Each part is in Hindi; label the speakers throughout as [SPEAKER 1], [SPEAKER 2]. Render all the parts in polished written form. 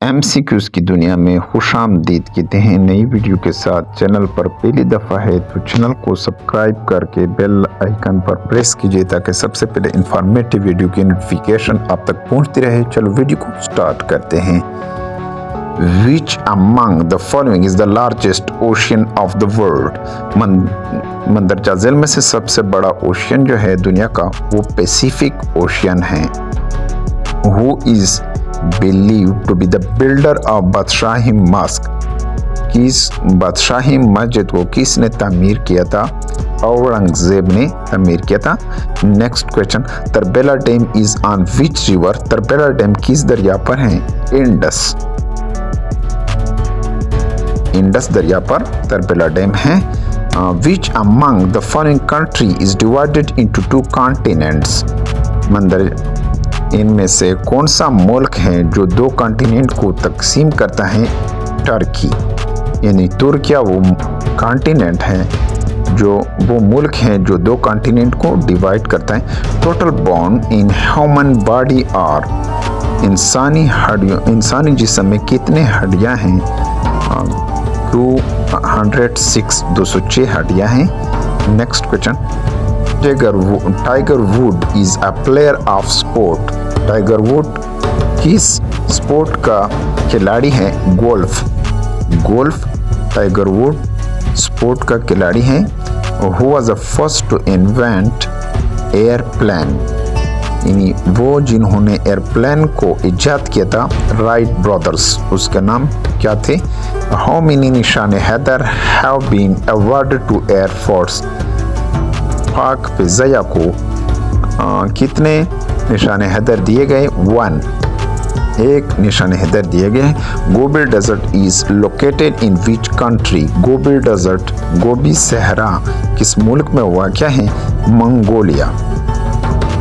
[SPEAKER 1] एमसीक्यूज की दुनिया में खुशामदीद कहते हैं। नई वीडियो के साथ चैनल पर पहली दफ़ा है तो चैनल को सब्सक्राइब करके बेल आइकन पर प्रेस कीजिए ताकि सबसे पहले इंफॉर्मेटिव वीडियो की नोटिफिकेशन आप तक पहुंचती रहे। चलो वीडियो को स्टार्ट करते हैं। Which among the following is the largest ocean of the world? मंदरजा झील में से सबसे बड़ा ओशियन जो है दुनिया का वो पैसिफिक ओशियन है। Who is believed to be the builder of Badshahi Musk? किस बादशाही मस्जिद को किसने तामीर किया था? औरंगजेब ने तामीर किया था। Next question, Tarbela dam is on which river? Tarbela dam किस दरिया पर है? इंडस दरिया पर तरबेला डैम है। Which among the following country is divided into two continents? इनमें से कौन सा मुल्क है जो दो कॉन्टिनेंट को तकसीम करता है? टर्की, यानी तुर्किया वो कॉन्टिनेंट है जो वो मुल्क है जो दो कॉन्टिनेंट को डिवाइड करता है। Total bone in human body are? इंसानी जिस्म में कितने हड्डियां हैं? 206 हड्डियां हैं। Next question, Tiger Wood is a player of sport? Tiger Wood किस स्पोर्ट का खिलाड़ी है? गोल्फ टाइगर वुड स्पोर्ट का खिलाड़ी है। Who was the first to invent airplane? यानी वो जिन्होंने एयरप्लेन को इजाद किया था, राइट ब्रदर्स। उसका नाम क्या थे? How many Nishane Haider have been awarded to air force? पाक फिज़ाया को कितने निशाने हैदर दिए गए? 1, एक निशाने हैदर दिए गए। Gobi desert is located in which country? Gobi desert Gobi सहरा किस मुल्क में वाक़या है?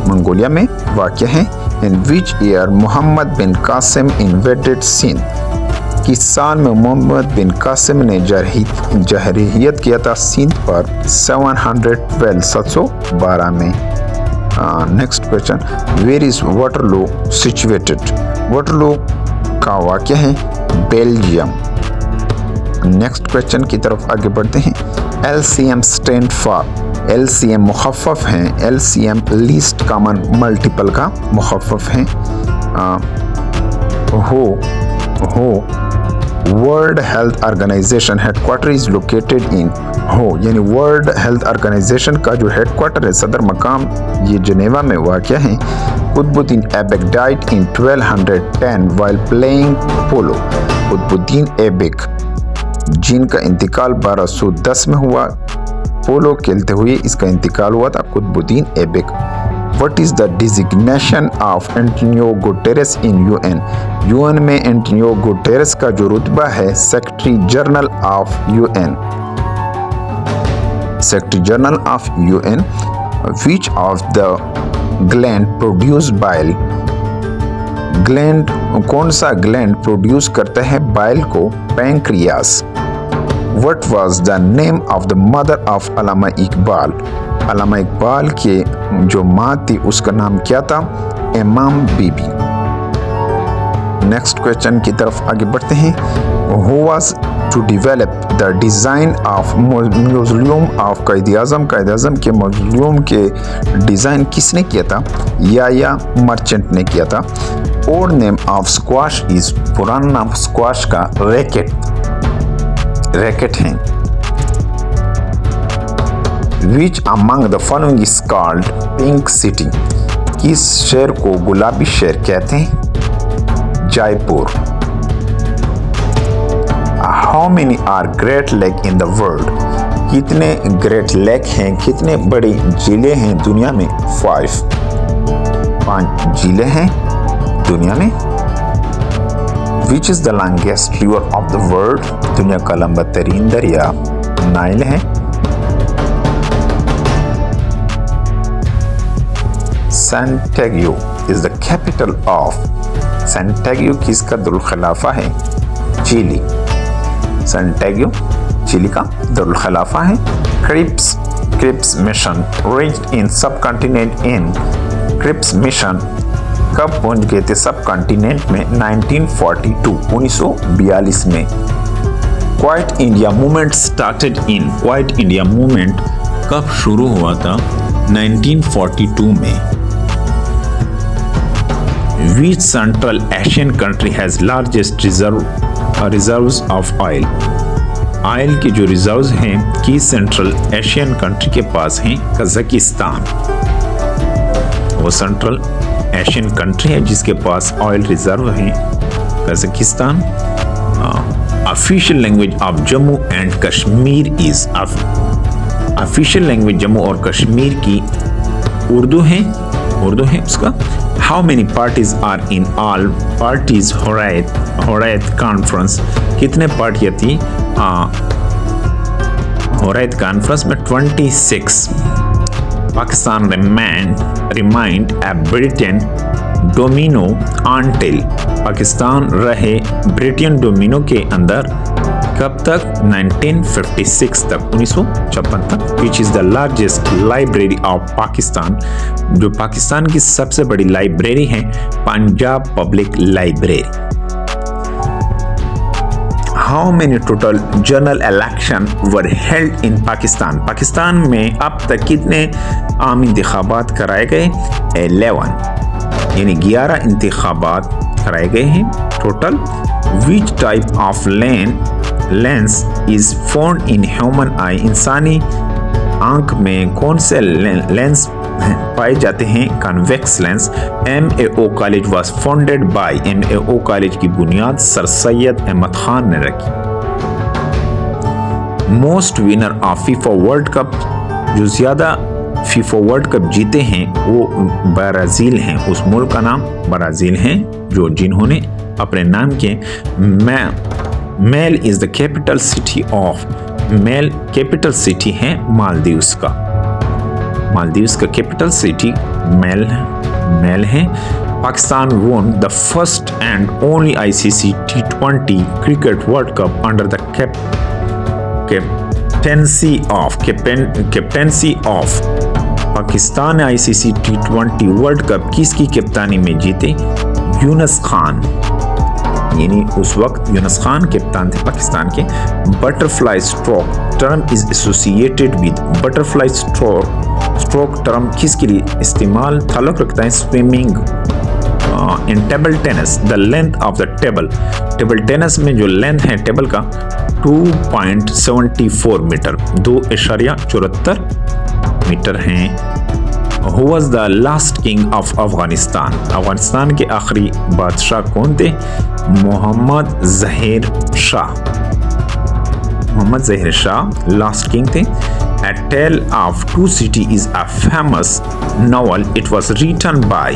[SPEAKER 1] मंगोलिया में वाक़या है। In which year Muhammad bin Qasim invaded Sindh? किस साल में मोहम्मद बिन कासिम ने जहरीयत किया था सिंध पर? 712 में। Next question, where is Waterloo situated? Waterloo का वाक़या है बेल्जियम। नेक्स्ट क्वेश्चन की तरफ आगे बढ़ते हैं। LCM stand for? LCM मुखफ़फ़ हैं। LCM लीस्ट कॉमन मल्टीपल का मुखफ़फ़ है। World Health Organization headquarter is located in? यानी वर्ल्ड हेल्थ ऑर्गेनाइजेशन का जो हेडक्वार्टर है, सदर मकाम, ये जनेवा में वाक़या है। Qutubuddin Aibak died in 1210 while playing polo? Qutubuddin Aibak जिनका इंतकाल 1210 में हुआ, पोलो खेलते हुए इसका इंतकाल हुआ था, Qutubuddin Aibak. What is the designation of Antonio Guterres in UN? UN में एंटोनियो गुटेरेस का जो रुतबा है secretary general of UN। Secretary general of UN। Which of the gland produced bile? Gland कौन सा ग्लैंड प्रोड्यूस करता है बाइल को? Pancreas. What was the name of the mother of अल्लामा इकबाल? अल्लामा इकबाल के जो माँ थी उसका नाम क्या था? इमाम बीबी। नेक्स्ट क्वेश्चन की तरफ आगे बढ़ते हैं। Who was to develop the design of museum of Quaid-e-Azam? Quaid-e-Azam के म्यूजियम के डिज़ाइन किसने किया था? या मर्चेंट ने किया था। Old name of squash is? पुराना नाम स्क्वाश का रैकेट है। Which among the following is called pink city? किस शहर को गुलाबी शहर कहते हैं? Jaipur. How many are great lake in the world? कितने ग्रेट लेक हैं, कितने बड़ी झीलें हैं दुनिया में? 5 झीलें हैं दुनिया में। Which is the longest river of the world? दुनिया का लंबा तरीन दरिया नाइल है। Santiago is the capital of? Santiago किसका दुल खिलाफा है? चिली। सैंटियागो चिली का दुल खिलाफा है। Cripps mission reached in subcontinent in? Cripps mission कब पहुंच गए थे सब कॉन्टिनेंट में? 1942 में। Quit India movement started in, quit India movement कब शुरू हुआ था? 1942 में। Which Central Asian country has largest reserves of oil? Oil के जो रिजर्व्स हैं कि सेंट्रल एशियन कंट्री के पास हैं? कजाकिस्तान। वो सेंट्रल एशियन कंट्री है जिसके पास ऑयल रिजर्व हैं, Kazakhstan. Official language of Jammu and Kashmir is, official language Jammu और कश्मीर की उर्दू है, उर्दू है उसका। How many parties are in all parties Hurriyat conference? कितने पार्टियां थी होरायत कॉन्फ्रेंस में? 26। Pakistan remained a Britain dominion until, Pakistan रहे ब्रिटेन डोमिनो के अंदर कब तक? 1956 तक, 1956 तक। Which is the largest library of Pakistan, जो पाकिस्तान की सबसे बड़ी लाइब्रेरी है Punjab public library. How many total general election were held in Pakistan? Pakistan में अब तक कितने आम इंतखाबात कराए गए? 11, यानी 11 इंतखाबात कराए गए हैं total. Which type of lens is found in human आई? इंसानी आंख में कौन से लेंस पाए जाते हैं? Convex lens. MAO college was founded by, MAO college की बुनियाद सर सैयद अहमद खान ने रखी। Most winner of FIFA world cup, जो ज्यादा फीफा वर्ल्ड कप जीते हैं वो ब्राजील हैं, उस मुल्क का नाम ब्राजील है, जो जिन्होंने अपने नाम के Male is the capital city of, Male capital city है मालदीव्स का, मालदीव्स का कैपिटल सिटी मेल है। Pakistan won the first and only ICC T20 cricket World Cup under the captaincy of Pakistan ने ICC T20 वर्ल्ड कप किसकी कप्तानी में जीते? यूनुस खान, यानी उस वक्त यूनुस खान कप्तान थे पाकिस्तान के। Butterfly stroke term is associated with, butterfly stroke term किसके लिए इस्तेमाल ताल्लुक रखता है? Swimming. In table tennis the length of the table, table tennis में जो लेंथ है टेबल का 2.74 मीटर, 2.74 मीटर हैं। Who was the last king of Afghanistan? Afghanistan के आखिरी बादशाह कौन थे? मोहम्मद ज़हीर शाह, मोहम्मद ज़हीर शाह लास्ट किंग थे। A Tale of Two Cities is a famous novel. It was written by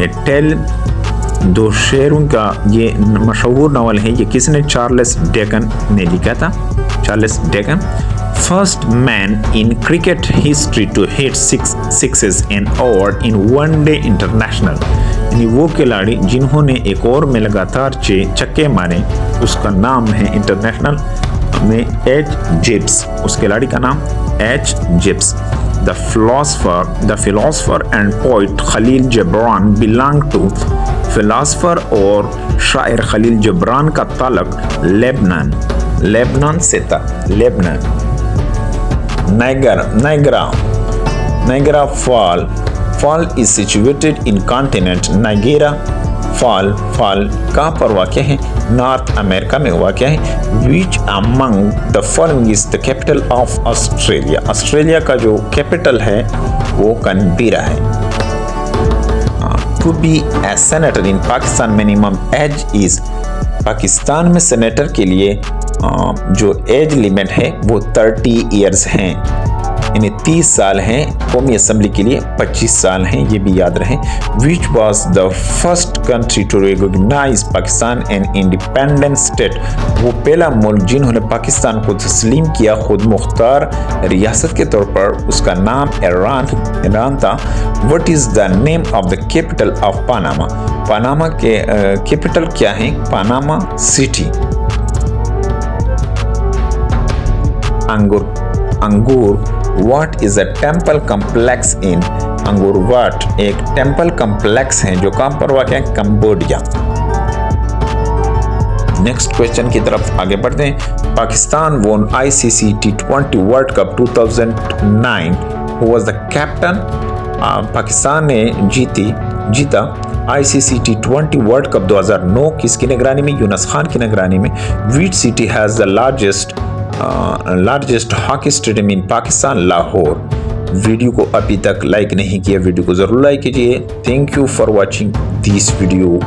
[SPEAKER 1] A Tale, दो शेरों का ये मशहूर नावल है, ये किसने? चार्ल्स डिकन ने लिखा था, Charles Dickens. First man in cricket history to hit 6 sixes and over in one day international, यानी वो खिलाड़ी जिन्होंने एक ओवर में लगातार 6 छक्के मारे, उसका नाम है इंटरनेशनल में H. Gibbs, उस खिलाड़ी का नाम H. Gibbs। The philosopher and poet Khalil Gibran belong to, philosopher और शायर खलील जिब्रान का ताल्लुक लेबनान से था, Lebanon. Niagara Fall is situated in continent Niagara Fall कहाँ पर वाक़या है? नॉर्थ अमेरिका में वाक़या है। Which among the following is the capital of Australia? Australia का जो कैपिटल है वो कैनबेरा है। To be a senator in Pakistan minimum age is, Pakistan में सेनेटर के लिए जो एज लिमिट है वो 30 इयर्स हैं, यानी 30 साल हैं। कौमी असम्बली के लिए 25 साल हैं, ये भी याद रहे। Which was the first country to recognize Pakistan an independent state? वो पहला मुल्क जिन्होंने पाकिस्तान को तस्लीम किया खुद मुख्तार रियासत के तौर पर, उसका नाम ईरान था। What is the name of the capital of Panama? Panama के कैपिटल क्या है? Panama city. अंगूर What is a temple complex in अंगूर वाट एक टेम्पल कम्प्लेक्स है जो कहां पर वाक़ है? कंबोडिया। नेक्स्ट क्वेश्चन की तरफ आगे बढ़ते हैं। पाकिस्तान वोन ICC T20 world cup 2009, who was the captain? Pakistan ने जीता ICC T20 वर्ल्ड कप 2009 किसकी निगरानी में? यूनुस खान की निगरानी में। Which city has the largest hockey stadium in Pakistan? Lahore. Video को अभी तक लाइक नहीं किया, वीडियो को ज़रूर लाइक कीजिए। Thank you for watching this video.